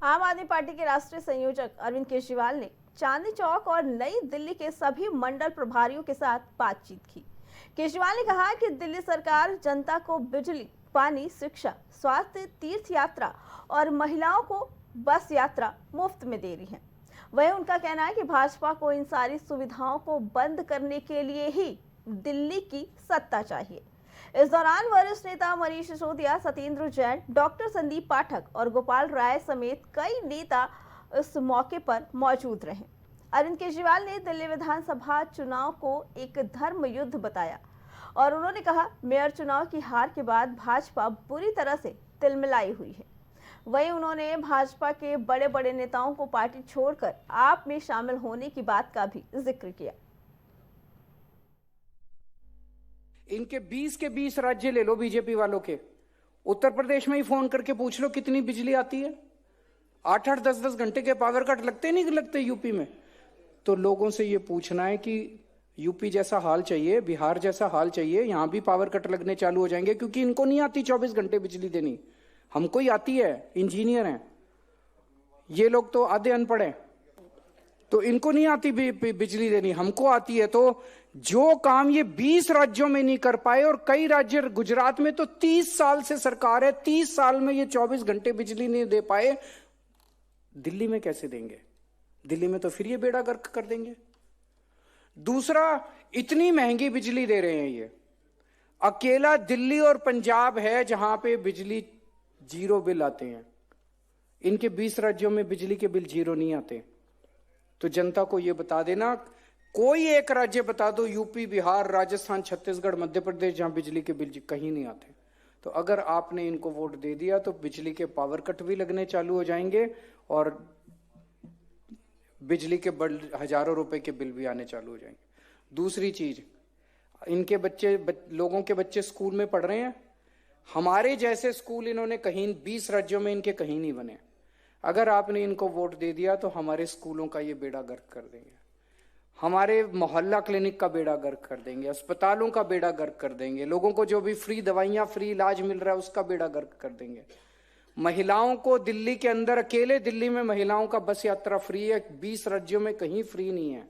आम आदमी पार्टी के राष्ट्रीय संयोजक अरविंद केजरीवाल ने चांदनी चौक और नई दिल्ली के सभी मंडल प्रभारियों के साथ बातचीत की। केजरीवाल ने कहा कि दिल्ली सरकार जनता को बिजली, पानी, शिक्षा, स्वास्थ्य, तीर्थ यात्रा और महिलाओं को बस यात्रा मुफ्त में दे रही है। वहीं उनका कहना है कि भाजपा को इन सारी सुविधाओं को बंद करने के लिए ही दिल्ली की सत्ता चाहिए। इस दौरान वरिष्ठ नेता मनीष सिसोदिया, सत्येंद्र जैन, डॉक्टर संदीप पाठक और गोपाल राय समेत कई नेता इस मौके पर मौजूद रहे। अरविंद केजरीवाल ने दिल्ली विधानसभा चुनाव को एक धर्म युद्ध बताया और उन्होंने कहा, मेयर चुनाव की हार के बाद भाजपा बुरी तरह से तिलमिलाई हुई है। वहीं उन्होंने भाजपा के बड़े बड़े नेताओं को पार्टी छोड़कर आप में शामिल होने की बात का भी जिक्र किया। इनके 20 के 20 राज्य ले लो बीजेपी वालों के, उत्तर प्रदेश में ही फोन करके पूछ लो कितनी बिजली आती है। 8-8, 10-10 घंटे के पावर कट लगते नहीं लगते यूपी में। तो लोगों से ये पूछना है कि यूपी जैसा हाल चाहिए, बिहार जैसा हाल चाहिए, यहां भी पावर कट लगने चालू हो जाएंगे, क्योंकि इनको नहीं आती 24 घंटे बिजली देनी। हमको ही आती है, इंजीनियर हैं ये लोग, तो आधे अनपढ़ हैं, तो इनको नहीं आती बिजली देनी, हमको आती है। तो जो काम ये 20 राज्यों में नहीं कर पाए, और कई राज्य, गुजरात में तो 30 साल से सरकार है, 30 साल में ये 24 घंटे बिजली नहीं दे पाए, दिल्ली में कैसे देंगे? दिल्ली में तो फिर ये बेड़ा गर्क कर देंगे। दूसरा, इतनी महंगी बिजली दे रहे हैं ये। अकेला दिल्ली और पंजाब है जहां पे बिजली 0 बिल आते हैं। इनके 20 राज्यों में बिजली के बिल 0 नहीं आते। तो जनता को यह बता देना, कोई एक राज्य बता दो, यूपी, बिहार, राजस्थान, छत्तीसगढ़, मध्य प्रदेश, जहां बिजली के बिल कहीं नहीं आते। तो अगर आपने इनको वोट दे दिया तो बिजली के पावर कट भी लगने चालू हो जाएंगे और बिजली के हजारों रुपए के बिल भी आने चालू हो जाएंगे। दूसरी चीज, इनके लोगों के बच्चे स्कूल में पढ़ रहे हैं। हमारे जैसे स्कूल इन्होंने कहीं 20 राज्यों में इनके कहीं नहीं बने। अगर आपने इनको वोट दे दिया तो हमारे स्कूलों का ये बेड़ा गर्क कर देंगे, हमारे मोहल्ला क्लिनिक का बेड़ा गर्क कर देंगे, अस्पतालों का बेड़ा गर्क कर देंगे, लोगों को जो भी फ्री दवाइयां, फ्री इलाज मिल रहा है उसका बेड़ा गर्क कर देंगे। महिलाओं को दिल्ली के अंदर, अकेले दिल्ली में महिलाओं का बस यात्रा फ्री है, 20 राज्यों में कहीं फ्री नहीं है,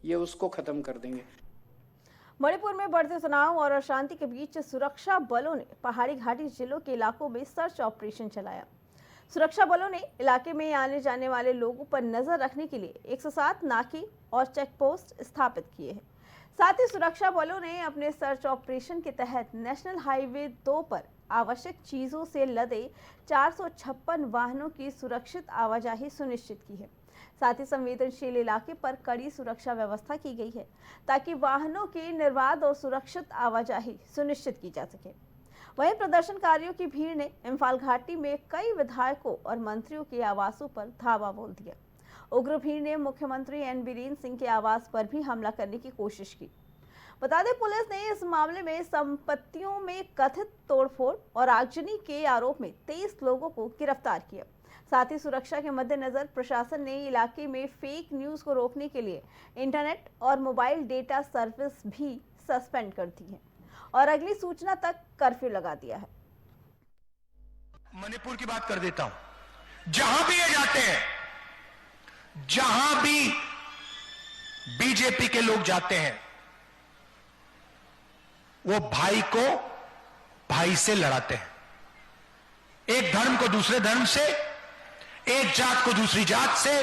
ये उसको खत्म कर देंगे। मणिपुर में बढ़ते तनाव और अशांति के बीच सुरक्षा बलों ने पहाड़ी घाटी जिलों के इलाकों में सर्च ऑपरेशन चलाया। सुरक्षा बलों ने इलाके में आने जाने वाले लोगों पर नजर रखने के लिए 107 नाके और चेक पोस्ट स्थापित किए हैं। साथ ही सुरक्षा बलों ने अपने सर्च ऑपरेशन के तहत नेशनल हाईवे 2 पर आवश्यक चीजों से लदे 456 वाहनों की सुरक्षित आवाजाही सुनिश्चित की है। साथ ही संवेदनशील इलाके पर कड़ी सुरक्षा व्यवस्था की गई है ताकि वाहनों की निर्बाध और सुरक्षित आवाजाही सुनिश्चित की जा सके। वहीं प्रदर्शनकारियों की भीड़ ने इम्फाल घाटी में कई विधायकों और मंत्रियों के आवासों पर धावा बोल दिया। उग्र भीड़ ने मुख्यमंत्री एन बीरेन सिंह के आवास पर भी हमला करने की कोशिश की। बता दें, पुलिस ने इस मामले में संपत्तियों में कथित तोड़फोड़ और आगजनी के आरोप में 23 लोगों को गिरफ्तार किया। साथ ही सुरक्षा के मद्देनजर प्रशासन ने इलाके में फेक न्यूज को रोकने के लिए इंटरनेट और मोबाइल डेटा सर्विस भी सस्पेंड कर दी है और अगली सूचना तक कर्फ्यू लगा दिया है। मणिपुर की बात कर देता हूं। जहां भी ये जाते हैं, जहां भी बीजेपी के लोग जाते हैं, वो भाई को भाई से लड़ाते हैं। एक धर्म को दूसरे धर्म से, एक जात को दूसरी जात से,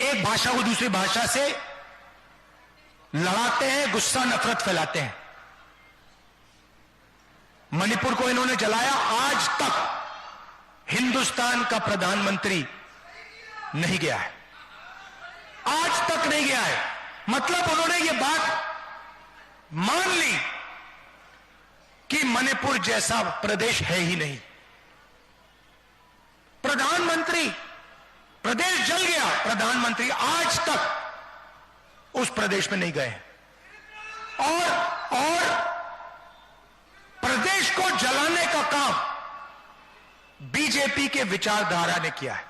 एक भाषा को दूसरी भाषा से लड़ाते हैं, गुस्सा नफरत फैलाते हैं। मणिपुर को इन्होंने जलाया। आज तक हिंदुस्तान का प्रधानमंत्री नहीं गया है, आज तक नहीं गया है। मतलब उन्होंने ये बात मान ली कि मणिपुर जैसा प्रदेश है ही नहीं। प्रधानमंत्री, प्रदेश जल गया, प्रधानमंत्री आज तक उस प्रदेश में नहीं गए और प्रदेश को जलाने का काम बीजेपी के विचारधारा ने किया है।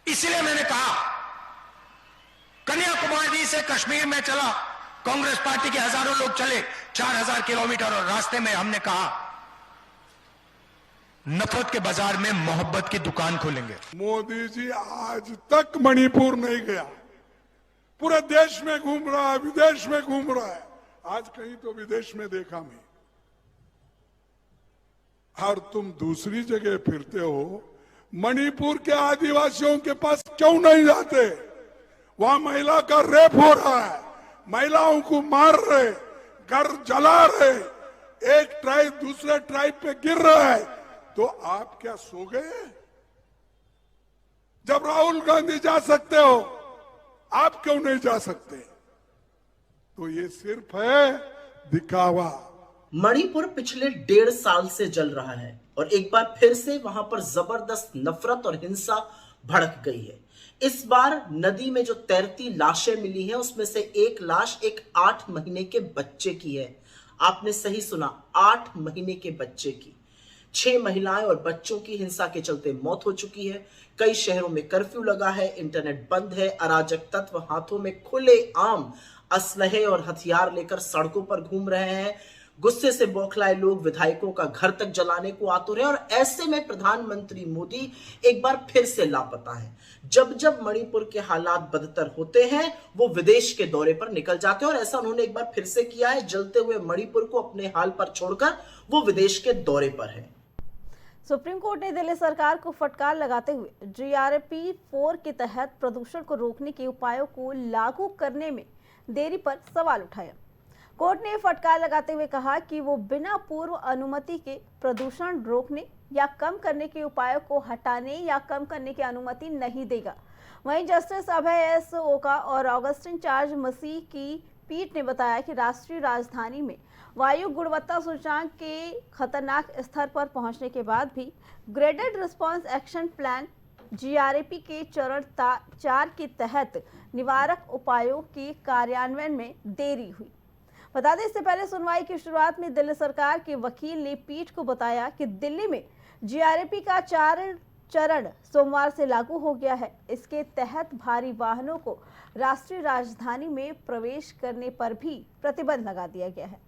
इसलिए मैंने कहा, कन्याकुमारी से कश्मीर में चला, कांग्रेस पार्टी के हजारों लोग चले 4000 किलोमीटर, और रास्ते में हमने कहा नफरत के बाजार में मोहब्बत की दुकान खोलेंगे। मोदी जी आज तक मणिपुर नहीं गया, पूरे देश में घूम रहा है, विदेश में घूम रहा है। आज कहीं तो विदेश में देखा मैं। और तुम दूसरी जगह फिरते हो, मणिपुर के आदिवासियों के पास क्यों नहीं जाते? वहां महिला का रेप हो रहा है, महिलाओं को मार रहे, घर जला रहे, एक ट्राइब दूसरे ट्राइब पे गिर रहा है, तो आप क्या सो गए? जब राहुल गांधी जा सकते हो, आप क्यों नहीं जा सकते? तो ये सिर्फ है दिखावा। मणिपुर पिछले 1.5 साल से जल रहा है और एक बार फिर से वहां पर जबरदस्त नफरत और हिंसा भड़क गई है। इस बार नदी में जो तैरती लाशें मिली हैं, उसमें से एक लाश एक 8 महीने के बच्चे की है। आपने सही सुना, 8 महीने के बच्चे की। 6 महिलाएं और बच्चों की हिंसा के चलते मौत हो चुकी है। कई शहरों में कर्फ्यू लगा है, इंटरनेट बंद है, अराजक तत्व हाथों में खुले आम असलहे और हथियार लेकर सड़कों पर घूम रहे हैं। गुस्से से बौखलाए लोग विधायकों का घर तक जलाने को आतुर हैं और ऐसे में प्रधानमंत्री मोदी एक बार फिर से लापता है। जब जब मणिपुर के हालात बदतर होते हैं, वो विदेश के दौरे पर निकल जाते हैं और ऐसा उन्होंने एक बार फिर से किया है। जलते हुए मणिपुर को अपने हाल पर छोड़कर वो विदेश के दौरे पर है। सुप्रीम कोर्ट ने दिल्ली सरकार को फटकार लगाते हुए GRP 4 के तहत प्रदूषण को रोकने के उपायों को लागू करने में देरी पर सवाल उठाया। कोर्ट ने फटकार लगाते हुए कहा कि वो बिना पूर्व अनुमति के प्रदूषण रोकने या कम करने के उपायों को हटाने या कम करने की अनुमति नहीं देगा। वहीं जस्टिस अभय S ओका और ऑगस्टिन चार्ज मसीह की पीठ ने बताया कि राष्ट्रीय राजधानी में वायु गुणवत्ता सूचकांक के खतरनाक स्तर पर पहुंचने के बाद भी graded response action plan GRP के चरण 4 के तहत निवारक उपायों के कार्यान्वयन में देरी हुई। बता दें, इससे पहले सुनवाई की शुरुआत में दिल्ली सरकार के वकील ने पीठ को बताया कि दिल्ली में GRP का 4 चरण सोमवार से लागू हो गया है। इसके तहत भारी वाहनों को राष्ट्रीय राजधानी में प्रवेश करने पर भी प्रतिबंध लगा दिया गया है।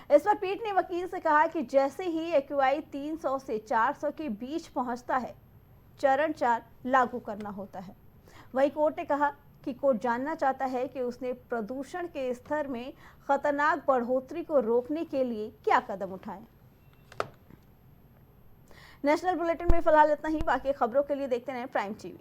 इस पर पीठ ने वकील से कहा कि जैसे ही AQI 300 से 400 के बीच पहुंचता है, चरण 4 लागू करना होता है। वहीं कोर्ट ने कहा कि कोर्ट जानना चाहता है कि उसने प्रदूषण के स्तर में खतरनाक बढ़ोतरी को रोकने के लिए क्या कदम उठाए। नेशनल बुलेटिन में फिलहाल इतना ही। बाकी खबरों के लिए देखते रहें प्राइम TV।